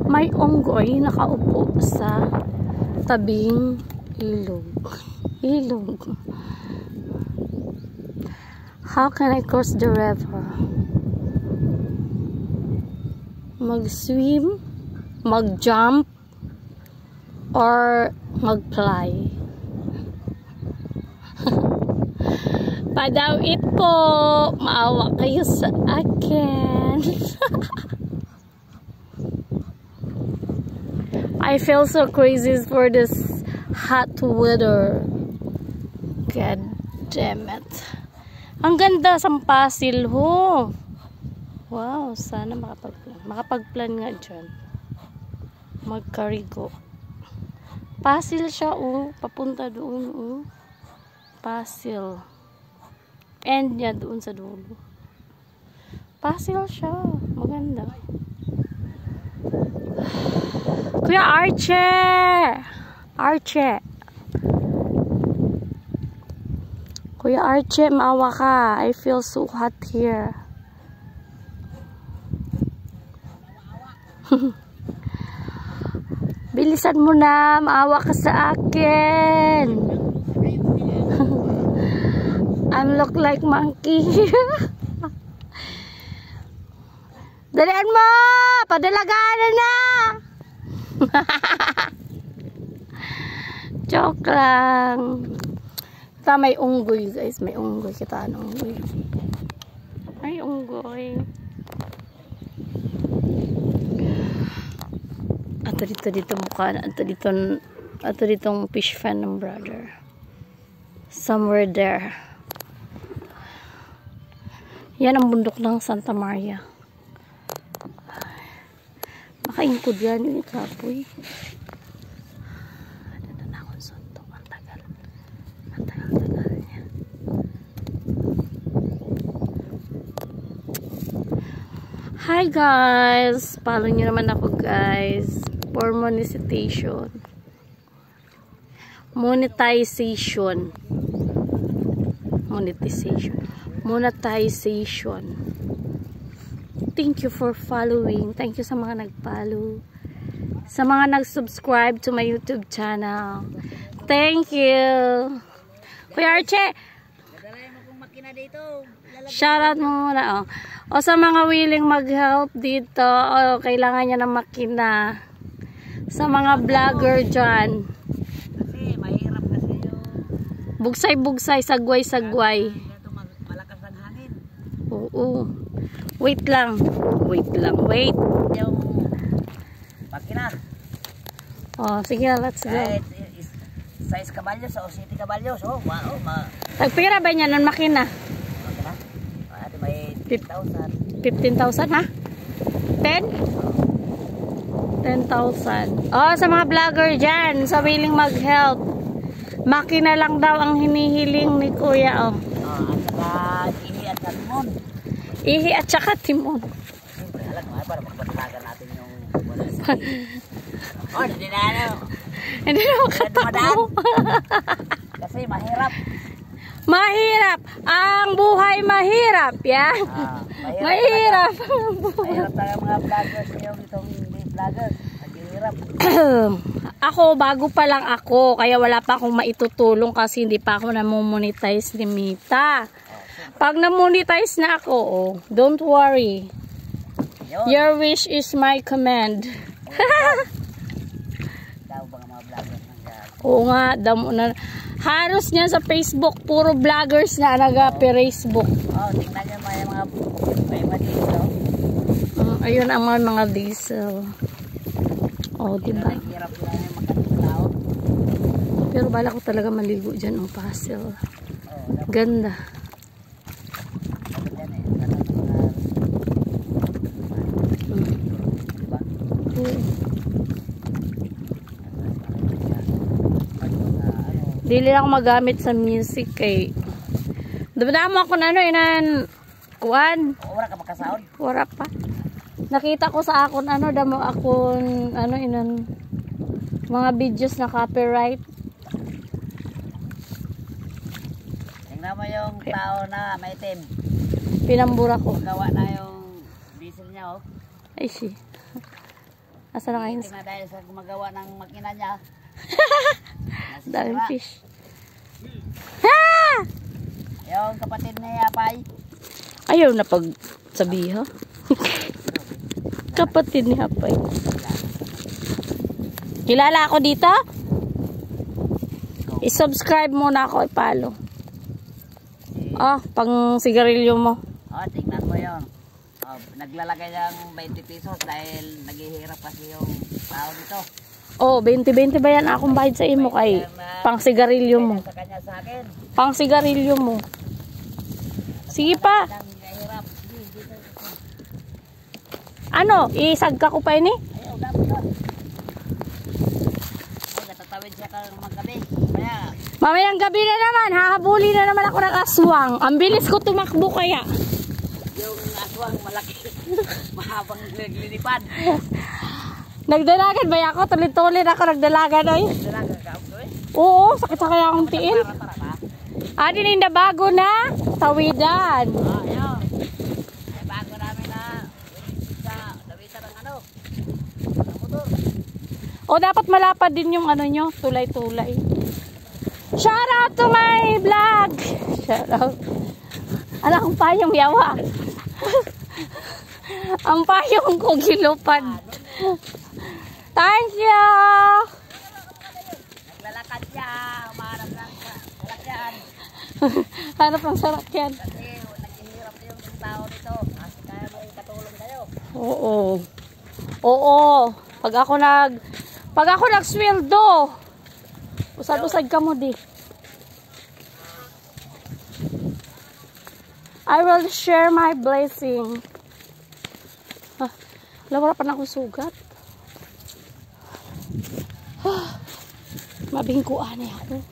May unggoy nakaupo sa tabing ilog. Ilog. How can I cross the river? Mag-swim, mag-jump, or mag-fly? Padawit po. Maawa kayo sa akin. I feel so crazy for this hot weather. God damn it. Ang ganda sa Pasil ho. Wow, sana makapag-plan. Makapag-plan nga dyan. Magkarigo. Pasil siya papunta doon Pasil. End niya doon sa dulo. Pasil siya. Maganda. Kuya Arche! Arche! Kuya Arche, maawa ka. I feel so hot here. Bilisan mo na. Maawa ka sa akin. I look like monkey. Dalian mo! Padalagaan na! Joke lang. Ito may unggoy guys. May unggoy. Kita ano unggoy. May unggoy. Ato dito mukha na. Ato ditong fish fan ng brother. Somewhere there. Yan ang bundok ng Santa Maria. Makaingkod yan yung ikapoy. Nananakon suntok. Ang tagal. Ang tagal niya. Hi guys! Follow nyo naman ako guys. For monetization. Monetization. Thank you for following. Thank you sa mga nag-follow. Sa mga nag-subscribe to my YouTube channel. Thank you. Kuya Arche. Shout out mo muna. O sa mga willing mag-help dito. O kailangan niya ng makina. Sa mga vlogger dyan. Kasi mahirap kasi yung bugsay-bugsay, sagway-sagway. malakas ang hangin. Oo. Wait lang. Wait. Yung makina. Oh, sige, let's go. Kahit 6 kabalyos o 7 kabalyos. Oh, wow. Tagpira ba niya ng makina? Makina? Ate may 15,000. 15,000 ha? 10? 10,000. Oh, sa mga vlogger dyan, sa willing mag-help. Makina lang daw ang hinihiling ni Kuya. Oh. At saka ihi at timon. Ihi at saka timon. Siyempre, alam mo, para magpatulagan natin yung oh, hindi na ano. Hindi na makatapo. Kasi mahirap. Mahirap. Ang buhay mahirap. Yan. Mahirap. Mahirap talaga mga vloggers yung itong hindi vloggers. Maghihirap. Ako, bago pa lang ako. Kaya wala pa akong maitutulong kasi hindi pa ako na-monetize ni Mita. Pag na-monetize na ako, oh, don't worry. Your wish is my command. Daw ba mga vloggers nangyari? Oo nga, damo na. Halos niyan sa Facebook, puro vloggers na nag-Facebook. Oh, tingnan niyo may mga diesel. Ayun ang mga diesel. Oh, diba? Hirap lang yung makatao. Pero bala ko talaga maligo dyan ang Pasil. Ganda. Dili lang ako magamit sa music kay dama ako na ano inan kuan. Wala ka makasaon? Wala pa. Nakita ko sa akon ano damo akon ano inan mga videos na copyright. Tingnan mo yung tao na may itim. Pinambura ko. Gawa na yung diesel niya oh. Ay si. Asa na kayo? Na dahil sa gumagawa ng makina niya. Daming Nasisira. fish. Ha! Yung kapatid ni Apay. Ayaw na pagsabi ha. Kapatid ni Hapay. Kilala ako dito? I-subscribe muna ako, i-follow. Oh, pang sigarilyo mo. Oh, tingnan mo yun. Oh, naglalagay ng 20 pesos dahil naghihirap kasi yung tao nito. Oh, 20-20 ba yan akong bayad sa imo kay pang sigarilyo mo? Sa kanya sa akin. Pang sigarilyo mo. Sige pa. Naghihirap. Ano, isagka ko pa ini? Ayaw, dapat na. Oh, natatawid siya kang magabi. Kaya, Mamayang gabi na naman, hahabuli na naman ako ng aswang. Ang bilis ko tumakbo kaya. yung aswang malaki. Mahabang naglilipad. Nagdalagan ba ako? Tuloy-tuloy ako nagdalagan ay. Dalaga ka ako eh. Oo, sakit sa kaya akong tiin. Para ba? Din na bago na tawidan. Ah, ayun. Ay, bago namin na sa dawitan ng ano. Ng motor. O dapat malapad din yung ano nyo, tulay-tulay. Shout out to my vlog! Shout out. Ala, ang payong yawa. Ang payong ko gilupad. Thank you! Naglalakad siya. Umaharap ng lalakyan. Hanap ang sarap yan. Kasi naghihirap na yung tao nito. Kasi kaya mo rin katulong kayo. Oo. Oo. Pag ako nagsweldo, usad-usad ka mo di. I will share my blessing. Wala pa na akong sugat. Mabingkuan ako.